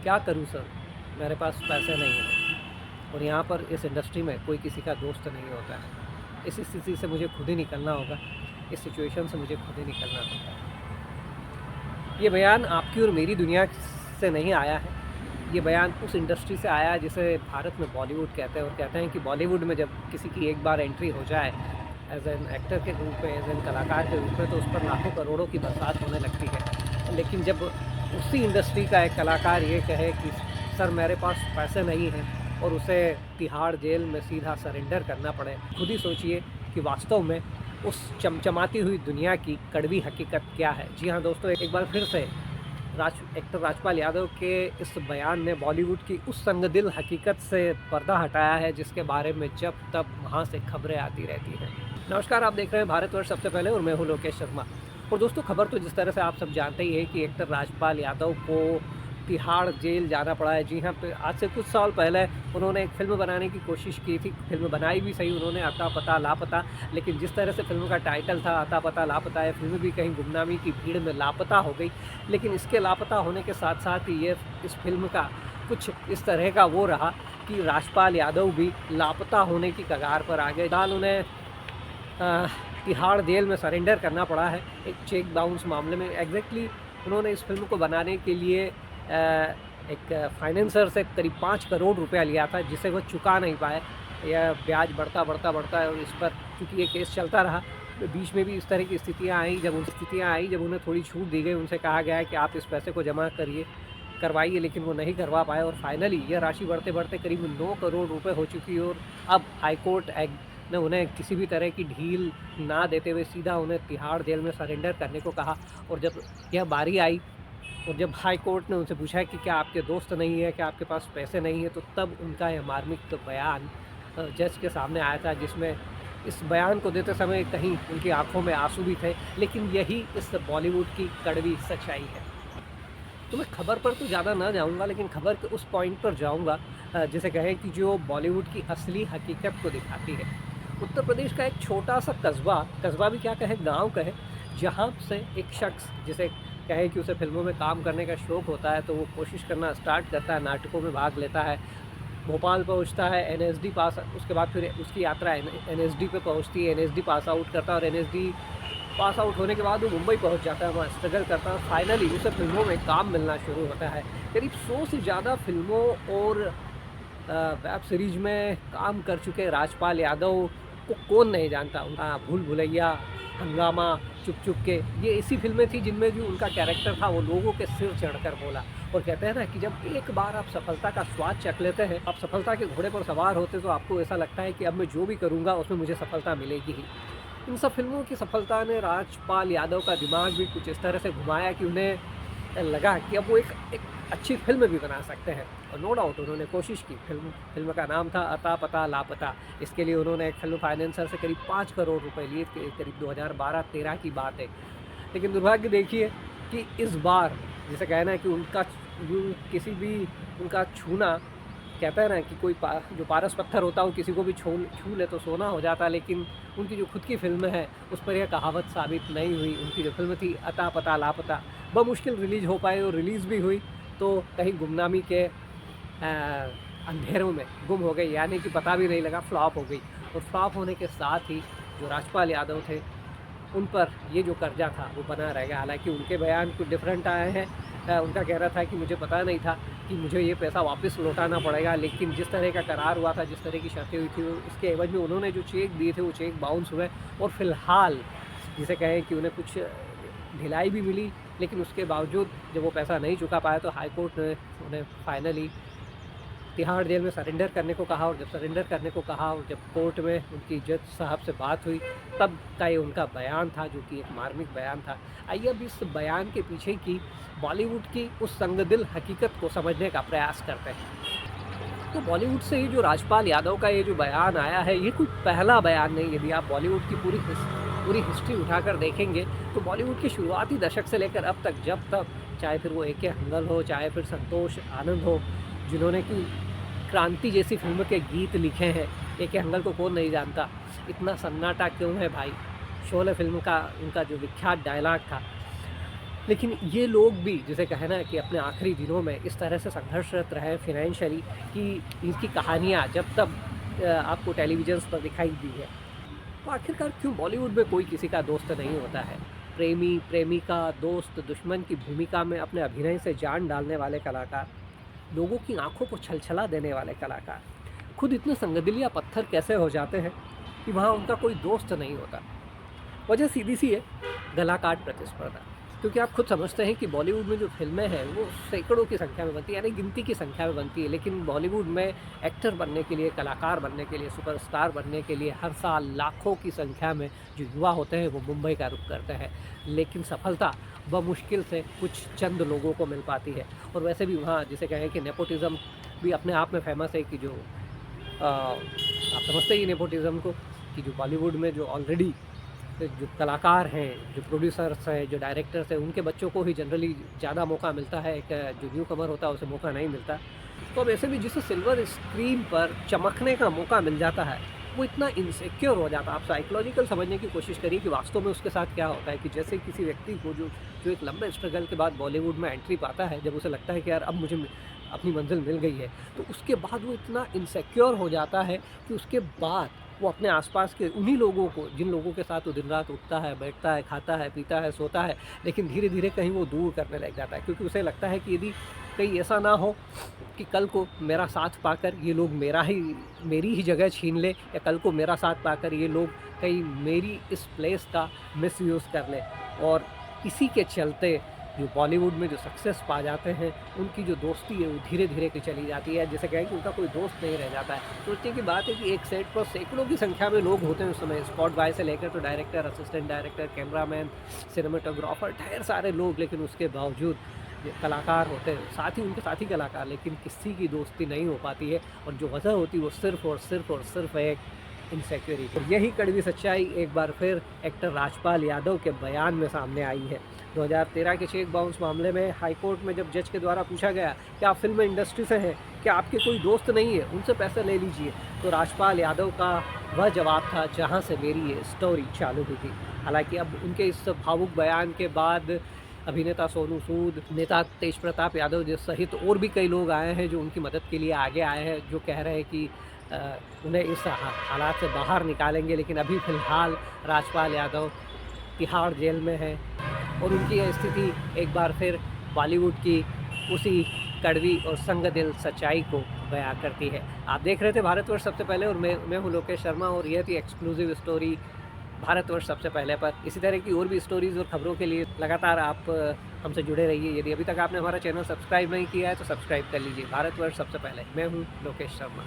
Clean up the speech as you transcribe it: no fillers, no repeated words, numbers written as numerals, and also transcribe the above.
क्या करूँ सर, मेरे पास पैसे नहीं हैं और यहाँ पर इस इंडस्ट्री में कोई किसी का दोस्त नहीं होता है। इस स्थिति से मुझे खुद ही निकलना होगा, इस सिचुएशन से मुझे खुद ही निकलना होगा। ये बयान आपकी और मेरी दुनिया से नहीं आया है, ये बयान उस इंडस्ट्री से आया है जिसे भारत में बॉलीवुड कहते हैं। और कहते हैं कि बॉलीवुड में जब किसी की एक बार एंट्री हो जाए एज एन एक्टर के रूप में, एज एन कलाकार के रूप में, तो उस पर लाखों करोड़ों की बरसात होने लगती है। लेकिन जब उसी इंडस्ट्री का एक कलाकार ये कहे कि सर मेरे पास पैसे नहीं हैं और उसे तिहाड़ जेल में सीधा सरेंडर करना पड़े, खुद ही सोचिए कि वास्तव में उस चमचमाती हुई दुनिया की कड़वी हकीकत क्या है। जी हाँ दोस्तों, एक बार फिर से एक्टर राजपाल यादव के इस बयान ने बॉलीवुड की उस संगदिल हकीकत से पर्दा हटाया है जिसके बारे में जब तब वहाँ से खबरें आती रहती हैं। नमस्कार, आप देख रहे हैं भारतवर्ष सबसे पहले और मैं हूँ लोकेश शर्मा। और दोस्तों, खबर तो जिस तरह से आप सब जानते ही है कि एक्टर राजपाल यादव को तिहाड़ जेल जाना पड़ा है। जी हाँ, आज से कुछ साल पहले उन्होंने एक फ़िल्म बनाने की कोशिश की थी। फ़िल्म बनाई भी सही उन्होंने, अता पता लापता, लेकिन जिस तरह से फ़िल्म का टाइटल था अता पता लापता है, फ़िल्म भी कहीं गुमनामी की भीड़ में लापता हो गई। लेकिन इसके लापता होने के साथ साथ ही इस फ़िल्म का कुछ इस तरह का वो रहा कि राजपाल यादव भी लापता होने की कगार पर आ गए। फिलहाल उन्हें तिहाड़ जेल में सरेंडर करना पड़ा है एक चेक बाउंस मामले में। एग्जैक्टली उन्होंने इस फिल्म को बनाने के लिए एक फाइनेंसर से करीब 5 करोड़ रुपया लिया था, जिसे वो चुका नहीं पाए। यह ब्याज बढ़ता है और इस पर चूँकि ये केस चलता रहा, बीच में भी इस तरह की स्थितियाँ आई जब उन्हें थोड़ी छूट दी गई। उनसे कहा गया है कि आप इस पैसे को जमा करवाइए, लेकिन वो नहीं करवा पाए और फाइनली यह राशि बढ़ते बढ़ते करीब 9 करोड़ रुपए हो चुकी है। और अब हाईकोर्ट ने उन्हें किसी भी तरह की ढील ना देते हुए सीधा उन्हें तिहाड़ जेल में सरेंडर करने को कहा। और जब यह बारी आई और जब हाई कोर्ट ने उनसे पूछा कि क्या आपके दोस्त नहीं है, क्या आपके पास पैसे नहीं है, तो तब उनका यह मार्मिक बयान जज के सामने आया था, जिसमें इस बयान को देते समय कहीं उनकी आंखों में आंसू भी थे। लेकिन यही इस बॉलीवुड की कड़वी सच्चाई है। तो मैं खबर पर तो ज़्यादा ना जाऊंगा, लेकिन खबर के उस पॉइंट पर जाऊंगा जिसे कहें कि जो बॉलीवुड की असली हकीकत को दिखाती है। उत्तर प्रदेश का एक छोटा सा कस्बा भी क्या कहे, गांव कहे, जहां से एक शख्स जिसे कहे कि उसे फिल्मों में काम करने का शौक़ होता है, तो वो कोशिश करना स्टार्ट करता है, नाटकों में भाग लेता है, भोपाल पहुंचता है, एनएसडी पास, उसके बाद फिर उसकी यात्रा एनएसडी पे पहुंचती है, एनएसडी पास आउट करता है और एनएसडी पास आउट होने के बाद वो मुंबई पहुंच जाता है, वहाँ स्ट्रगल करता है, फाइनली उसे फिल्मों में काम मिलना शुरू होता है। करीब 100 से ज़्यादा फिल्मों और वेब सीरीज में काम कर चुके राजपाल यादव को कौन नहीं जानता। भूल भुलैया, हंगामा, चुप चुप के, ये ऐसी फिल्में थी जिनमें जो उनका कैरेक्टर था वो लोगों के सिर चढ़कर बोला। और कहते हैं ना कि जब एक बार आप सफलता का स्वाद चख लेते हैं, आप सफलता के घोड़े पर सवार होते, तो आपको ऐसा लगता है कि अब मैं जो भी करूँगा उसमें मुझे सफलता मिलेगी ही। इन सब फिल्मों की सफलता ने राजपाल यादव का दिमाग भी कुछ इस तरह से घुमाया कि उन्हें लगा कि अब वो एक अच्छी फिल्म भी बना सकते हैं। और नो डाउट उन्होंने कोशिश की। फिल्म का नाम था अता पता लापता। इसके लिए उन्होंने एक फिल्म फाइनेंसर से करीब 5 करोड़ रुपए लिए, करीब 2012-13 की बात है। लेकिन दुर्भाग्य देखिए कि इस बार जिसे कहना है कि उनका किसी भी उनका छूना, कहता है ना कि कोई जो पारस पत्थर होता है वो किसी को भी छू ले तो सोना हो जाता, लेकिन उनकी जो खुद की फिल्म है उस पर यह कहावत साबित नहीं हुई। उनकी जो फिल्म थी अता पता लापता बमुश्किल रिलीज़ हो पाई, और रिलीज़ भी हुई तो कहीं गुमनामी के अंधेरों में गुम हो गई, यानी कि पता भी नहीं लगा, फ्लॉप हो गई। और फ्लॉप होने के साथ ही जो राजपाल यादव थे उन पर ये जो कर्जा था वो बना रह गया। हालांकि उनके बयान कुछ डिफरेंट आए हैं। उनका कहना था कि मुझे पता नहीं था कि मुझे ये पैसा वापस लौटाना पड़ेगा, लेकिन जिस तरह का करार हुआ था, जिस तरह की शर्तें हुई थी, उसके एवज में उन्होंने जो चेक दिए थे वो चेक बाउंस हुए। और फिलहाल जिसे कहें कि उन्हें कुछ ढिलाई भी मिली, लेकिन उसके बावजूद जब वो पैसा नहीं चुका पाया तो हाई कोर्ट ने उन्हें फाइनली तिहाड़ जेल में सरेंडर करने को कहा। और जब सरेंडर करने को कहा और जब कोर्ट में उनकी जज साहब से बात हुई, तब का ये उनका बयान था, जो कि एक मार्मिक बयान था। आइए अब इस बयान के पीछे की बॉलीवुड की उस संगदिल हकीकत को समझने का प्रयास करते हैं। तो बॉलीवुड से ये जो राजपाल यादव का ये जो बयान आया है, ये कोई पहला बयान नहीं। यदि आप बॉलीवुड की पूरी हिस्ट्री उठाकर देखेंगे तो बॉलीवुड के शुरुआती दशक से लेकर अब तक, जब तक चाहे फिर वो ए.के. हंगल हो, चाहे फिर संतोष आनंद हो, जिन्होंने कि क्रांति जैसी फिल्म के गीत लिखे हैं। ए.के. हंगल को कौन नहीं जानता। इतना सन्नाटा क्यों है भाई, शोले फिल्म का उनका जो विख्यात डायलॉग था, लेकिन ये लोग भी जिसे कहे ना कि अपने आखिरी दिनों में इस तरह से संघर्षरत रहे फाइनेंशियली कि इनकी कहानियाँ जब तब आपको टेलीविजन्स पर दिखाई दी है। तो आखिरकार क्यों बॉलीवुड में कोई किसी का दोस्त नहीं होता है? प्रेमी, प्रेमिका, दोस्त, दुश्मन की भूमिका में अपने अभिनय से जान डालने वाले कलाकार, लोगों की आँखों को छलछला देने वाले कलाकार, खुद इतने संगदिलिया पत्थर कैसे हो जाते हैं कि वहाँ उनका कोई दोस्त नहीं होता? वजह सीधी-सी है, गला काट प्रतिस्पर्धा। क्योंकि आप खुद समझते हैं कि बॉलीवुड में जो फ़िल्में हैं, वो सैकड़ों की संख्या में बनती है, यानी गिनती की संख्या में बनती है। लेकिन बॉलीवुड में एक्टर बनने के लिए, कलाकार बनने के लिए, सुपरस्टार बनने के लिए हर साल लाखों की संख्या में जो युवा होते हैं, वो मुंबई का रुख करते हैं। लेकिन सफलता बमुश्किल से कुछ चंद लोगों को मिल पाती है। और वैसे भी वहाँ जिसे कहें कि नेपोटिज़्म भी अपने आप में फ़ेमस है कि जो आप समझते ही नेपोटिज़्म को कि जो बॉलीवुड में जो ऑलरेडी जो कलाकार हैं, जो प्रोड्यूसर्स हैं, जो डायरेक्टर्स हैं, उनके बच्चों को ही जनरली ज़्यादा मौका मिलता है, एक जो न्यू कमर होता है उसे मौका नहीं मिलता। तो अब ऐसे में जिसे सिल्वर स्क्रीन पर चमकने का मौका मिल जाता है, वो इतना इनसिक्योर हो जाता है। आप साइकोलॉजिकल समझने की कोशिश करिए कि वास्तव में उसके साथ क्या होता है कि जैसे किसी व्यक्ति को जो जो एक लंबे स्ट्रगल के बाद बॉलीवुड में एंट्री पाता है, जब उसे लगता है कि यार अब मुझे अपनी मंज़िल मिल गई है, तो उसके बाद वो इतना इनसिक्योर हो जाता है कि उसके बाद वो अपने आसपास के उन्हीं लोगों को, जिन लोगों के साथ वो दिन रात उठता है, बैठता है, खाता है, पीता है, सोता है, लेकिन धीरे-धीरे कहीं वो दूर करने लग जाता है। क्योंकि उसे लगता है कि यदि कहीं ऐसा ना हो कि कल को मेरा साथ पाकर ये लोग मेरी ही जगह छीन लें, या कल को मेरा साथ पाकर ये लोग कहीं मेरी इस प्लेस का मिसयूज़ कर लें। और इसी के चलते जो बॉलीवुड में जो सक्सेस पा जाते हैं, उनकी जो दोस्ती है वो धीरे-धीरे की चली जाती है। जैसे कहें कि उनका कोई दोस्त नहीं रह जाता है। सोचने की बात है कि एक सेट पर सैकड़ों की संख्या में लोग होते हैं उस समय, स्पॉट बॉय से लेकर तो director, assistant director, cameraman, cinematographer, ढेर सारे लोग, लेकिन उसके बावजूद जो कलाकार होते हैं, साथ ही उनके साथी कलाकार, लेकिन किसी की दोस्ती नहीं हो पाती है। और जो वजह होती है वो सिर्फ़ एक इनसिक्योरिटी। और यही कड़वी सच्चाई एक बार फिर एक्टर राजपाल यादव के बयान में सामने आई है। 2013 के चेक बाउंस मामले में हाई कोर्ट में जब जज के द्वारा पूछा गया कि आप फिल्म इंडस्ट्री से हैं, क्या आपके कोई दोस्त नहीं है, उनसे पैसे ले लीजिए, तो राजपाल यादव का वह जवाब था जहां से मेरी ये स्टोरी चालू हुई थी। हालांकि अब उनके इस भावुक बयान के बाद अभिनेता सोनू सूद, नेता तेज प्रताप यादव जी सहित और भी कई लोग आए हैं जो उनकी मदद के लिए आगे आए हैं, जो कह रहे हैं कि उन्हें इस हालात से बाहर निकालेंगे। लेकिन अभी फ़िलहाल राजपाल यादव तिहाड़ जेल में है और उनकी यह स्थिति एक बार फिर बॉलीवुड की उसी कड़वी और संगदिल सच्चाई को बयां करती है। आप देख रहे थे भारतवर्ष सबसे पहले, और मैं हूं लोकेश शर्मा, और यह थी एक्सक्लूसिव स्टोरी भारतवर्ष सबसे पहले पर। इसी तरह की और भी स्टोरीज़ और ख़बरों के लिए लगातार आप हमसे जुड़े रहिए। यदि अभी तक आपने हमारा चैनल सब्सक्राइब नहीं किया है तो सब्सक्राइब कर लीजिए। भारतवर्ष सबसे पहले। मैं हूँ लोकेश शर्मा।